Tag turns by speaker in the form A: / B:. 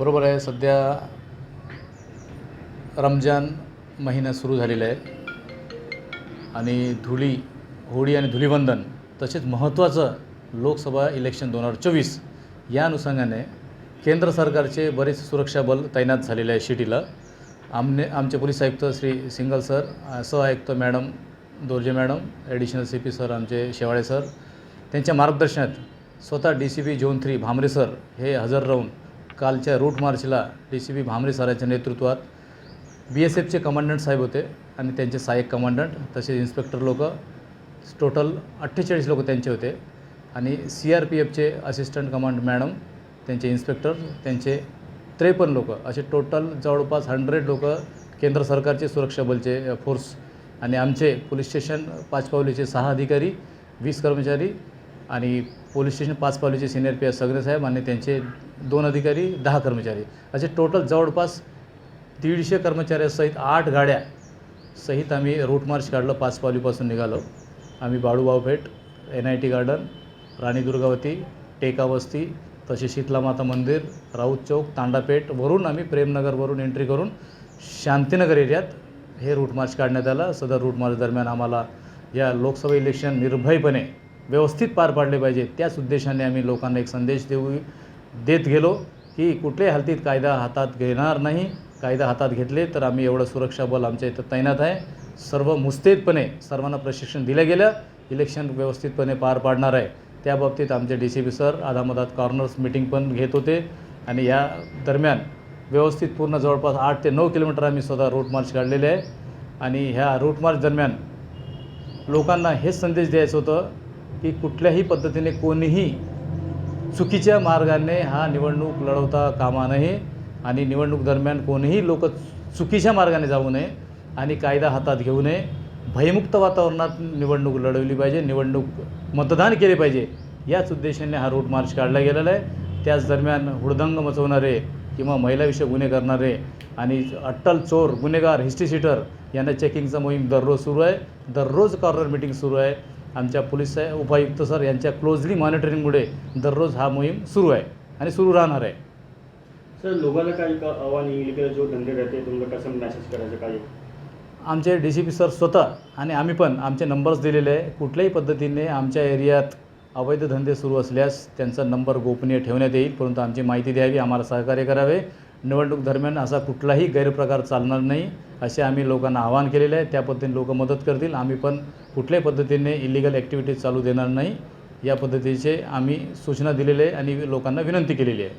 A: बरोबर आहे. सध्या रमजान महिना सुरू झालेला आहे आणि होळी आणि धुलीवंदन तसेच महत्त्वाचं लोकसभा इलेक्शन 2024 या अनुषंगाने केंद्र सरकारचे बरेच सुरक्षा बल तैनात झालेले आहे शिटीला. आमचे पोलीस आयुक्त श्री सिंगल सर, सहआयुक्त madam Dorje madam, additional CP sir आमचे शेवाळे सर, त्यांच्या मार्गदर्शनात स्वतः DCP झोन 3 भामरे सर हे हजर राहून कालच्या रूट मार्चला DCP भामरे सरांच्या नेतृत्वात BSFचे कमांडंट साहेब होते आणि त्यांचे सहाय्यक कमांडंट तसेच इन्स्पेक्टर लोक, टोटल 48 लोक त्यांचे होते आणि CRPFचे असिस्टंट कमांड मॅडम, त्यांचे इन्स्पेक्टर, त्यांचे 53 लोक, असे टोटल जवळपास 100 लोक केंद्र सरकारचे सुरक्षा बलचे फोर्स आणि आमचे पोलीस स्टेशन पाचपावलीचे 6 अधिकारी, 20 कर्मचारी आणि पोलीस स्टेशन पाचपावलीचे सिनियर PS सगळे साहेब आणि त्यांचे 2 अधिकारी, 10 कर्मचारी, असे टोटल जवळपास 150 कर्मचाऱ्यासहित 8 गाड्या सहित आम्ही रूट मार्च काढलं. पाचपावलीपासून निघालो आम्ही. बाळूभाऊ पेठ, NIT गार्डन, राणी दुर्गावती, टेका वस्ती, तसे शीतलामाता मंदिर, राऊत चौक, तांडापेठ वरून आम्ही प्रेमनगरवरून एंट्री करून शांतीनगर एरियात हे रूट मार्च काढण्यात आलं. सदर रूट मार्च दरम्यान आम्हाला या लोकसभा इलेक्शन निर्भयपणे व्यवस्थित पार पाडले पाहिजे, त्याच उद्देशाने आम्ही लोकांना एक संदेश देत गेलो की कुठल्याही हालतीत कायदा हातात घेणार नाही. कायदा हातात घेतले तर आम्ही एवढं सुरक्षा बल आमच्या इथं तैनात आहे. सर्व मुस्तैदपणे सर्वांना प्रशिक्षण दिलं गेलं, इलेक्शन व्यवस्थितपणे पार पाडणार आहे. त्याबाबतीत आमचे DCP सर अधामधात कॉर्नर्स मीटिंग पण घेत होते आणि या दरम्यान व्यवस्थित पूर्ण जवळपास 8 ते 9 किलोमीटर आम्ही स्वतः रूट मार्च काढलेले आहे. आणि ह्या रूट मार्च दरम्यान लोकांना हेच संदेश द्यायचं होतं की कुठल्याही पद्धतीने कोणीही चुकीच्या मार्गाने हा निवडणूक लढवता कामा नये आणि निवडणूक दरम्यान कोणीही लोक चुकीच्या मार्गाने जाऊ नये आणि कायदा हातात घेऊ नये. भयमुक्त वातावरणात निवडणूक लढवली पाहिजे, मतदान केले पाहिजे, याच उद्देशाने हा रूट मार्च काढला गेलेला आहे. त्याच दरम्यान हुडदंग मचवणारे किंवा महिलाविषयक गुन्हे करणारे आणि अट्टल चोर, गुन्हेगार, हिस्ट्री सीटर यांना चेकिंगचा मोहीम दररोज सुरू आहे. दररोज कॉर्नर मीटिंग सुरू आहे. आमच्या पोलीस उपायुक्त सर यांच्या क्लोजली मॉनिटरिंगमुळे दररोज हा मोहीम सुरू आहे आणि सुरू राहणार आहे.
B: सर, लोकांना काही आव्हान येईल की जो धंदे रहते तुमचं कसं मॅसेज करायचं काय?
A: आमचे DCP सर स्वतः आणि आम्ही पण आमचे नंबर्स दिलेले आहे. कुठल्याही पद्धतीने आमच्या एरियात अवैध धंदे सुरू असल्यास त्यांचा नंबर गोपनीय ठेवण्यात येईल, परंतु आमची माहिती द्यावी, आम्हाला सहकार्य करावे. निवडणूक दरम्यान असा कुठलाही गैरप्रकार चालणार नाही असे आम्ही लोकांना आवाहन केलेले आहे. त्या पद्धतीने लोक मदत करतील. आम्ही पण कुठल्याही पद्धतीने इलिगल ॲक्टिव्हिटीज चालू देणार नाही या पद्धतीचे आम्ही सूचना दिलेल्या आहे आणि लोकांना विनंती केलेली आहे.